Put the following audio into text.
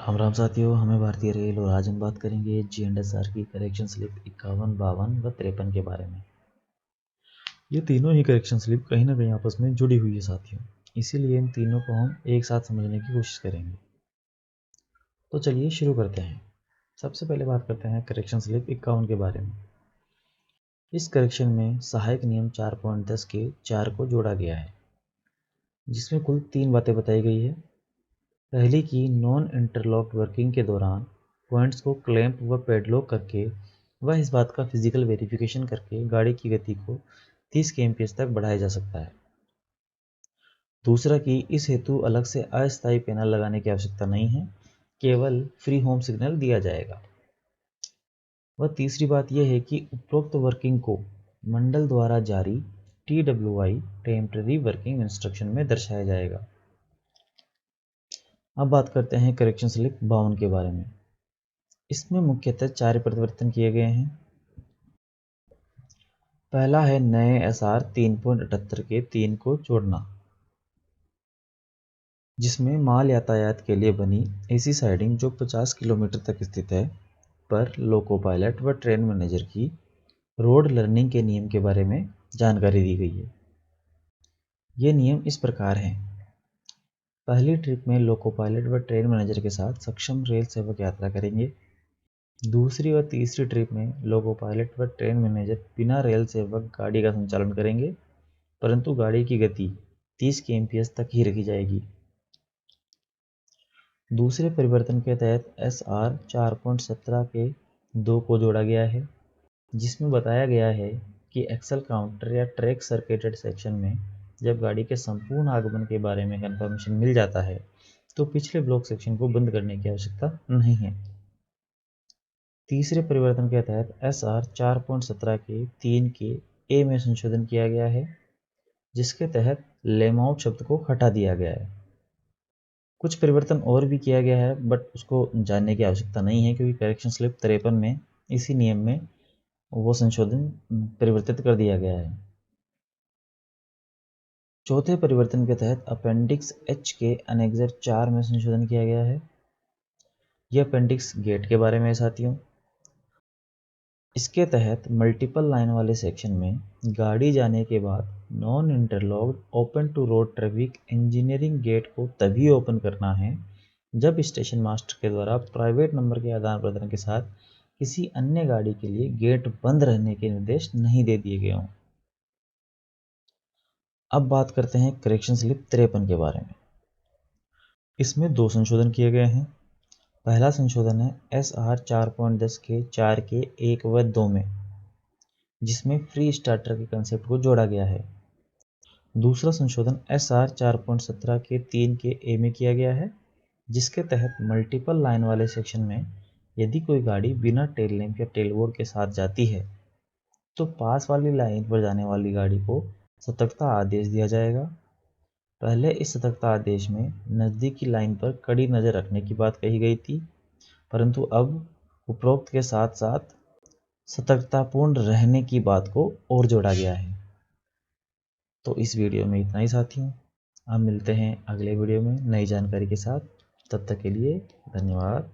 राम राम साथियों, हमें भारतीय रेल और आज हम बात करेंगे GNSR की करेक्शन स्लिप 51, 52 व 53 के बारे में। ये तीनों ही करेक्शन स्लिप कहीं ना कहीं आपस में जुड़ी हुई है साथियों, इसीलिए इन तीनों को हम एक साथ समझने की कोशिश करेंगे। तो चलिए शुरू करते हैं। सबसे पहले बात करते हैं करेक्शन स्लिप 51 के बारे में। इस करेक्शन में सहायक नियम 4.10 के 4 को जोड़ा गया है, जिसमें कुल 3 बातें बताई गई है। पहली की नॉन इंटरलॉक वर्किंग के दौरान पॉइंट्स को क्लैंप व पैडलॉक करके वह इस बात का फिजिकल वेरिफिकेशन करके गाड़ी की गति को 30 kmph तक बढ़ाया जा सकता है। दूसरा कि इस हेतु अलग से अस्थायी पैनल लगाने की आवश्यकता नहीं है, केवल फ्री होम सिग्नल दिया जाएगा। व तीसरी बात यह है कि उपरोक्त वर्किंग को मंडल द्वारा जारी TWI टेम्पररी वर्किंग इंस्ट्रक्शन में दर्शाया जाएगा। अब बात करते हैं करेक्शन स्लिप 52 के बारे में। इसमें मुख्यतः 4 परिवर्तन किए गए हैं। पहला है नए SR 3.78 के 3 को जोड़ना, जिसमें माल यातायात के लिए बनी ऐसी साइडिंग जो 50 किलोमीटर तक स्थित है पर लोको पायलट व ट्रेन मैनेजर की रोड लर्निंग के नियम के बारे में जानकारी दी गई है। ये नियम इस प्रकार हैं। पहली ट्रिप में लोको पायलट व ट्रेन मैनेजर के साथ सक्षम रेल सेवक यात्रा करेंगे। दूसरी व तीसरी ट्रिप में लोको पायलट व ट्रेन मैनेजर बिना रेल सेवक गाड़ी का संचालन करेंगे, परंतु गाड़ी की गति 30 kmph तक ही रखी जाएगी। दूसरे परिवर्तन के तहत SR 4.17 के 2 को जोड़ा गया है, जिसमें बताया गया है कि एक्सल काउंटर या ट्रैक सर्किटेड सेक्शन में जब गाड़ी के संपूर्ण आगमन के बारे में कंफर्मेशन मिल जाता है तो पिछले ब्लॉक सेक्शन को बंद करने की आवश्यकता नहीं है। तीसरे परिवर्तन के तहत SR 4.17 के 3 के ए में संशोधन किया गया है, जिसके तहत लेमआउट शब्द को हटा दिया गया है। कुछ परिवर्तन और भी किया गया है, बट उसको जानने की आवश्यकता नहीं है क्योंकि करेक्शन स्लिप 53 में इसी नियम में वो संशोधन परिवर्तित कर दिया गया है। चौथे परिवर्तन के तहत अपेंडिक्स H के अनेक्जर 4 में संशोधन किया गया है। यह अपेंडिक्स गेट के बारे में है साथियों। इसके तहत मल्टीपल लाइन वाले सेक्शन में गाड़ी जाने के बाद non interlocked open to road traffic engineering gate को तभी ओपन करना है जब स्टेशन मास्टर के द्वारा प्राइवेट नंबर के आदान प्रदान के साथ किसी अन्य गाड़ी के लिए गेट बंद रहने के निर्देश नहीं दे दिए गए हों। अब बात करते हैं करेक्शन स्लिप 53 के बारे में। इसमें 2 संशोधन किए गए हैं। पहला संशोधन है SR 4.10 के 4 के 1 व 2 में, जिसमें फ्री स्टार्टर के कंसेप्ट को जोड़ा गया है। दूसरा संशोधन SR 4.17 के 3 के ए में किया गया है, जिसके तहत मल्टीपल लाइन वाले सेक्शन में यदि कोई गाड़ी बिना टेल लैंप या टेल बोर्ड के साथ जाती है तो पास वाली लाइन पर जाने वाली गाड़ी को सतर्कता आदेश दिया जाएगा। पहले इस सतर्कता आदेश में नज़दीकी लाइन पर कड़ी नज़र रखने की बात कही गई थी, परंतु अब उपरोक्त के साथ साथ सतर्कतापूर्ण रहने की बात को और जोड़ा गया है। तो इस वीडियो में इतना ही साथियों। अब मिलते हैं अगले वीडियो में नई जानकारी के साथ। तब तक के लिए धन्यवाद।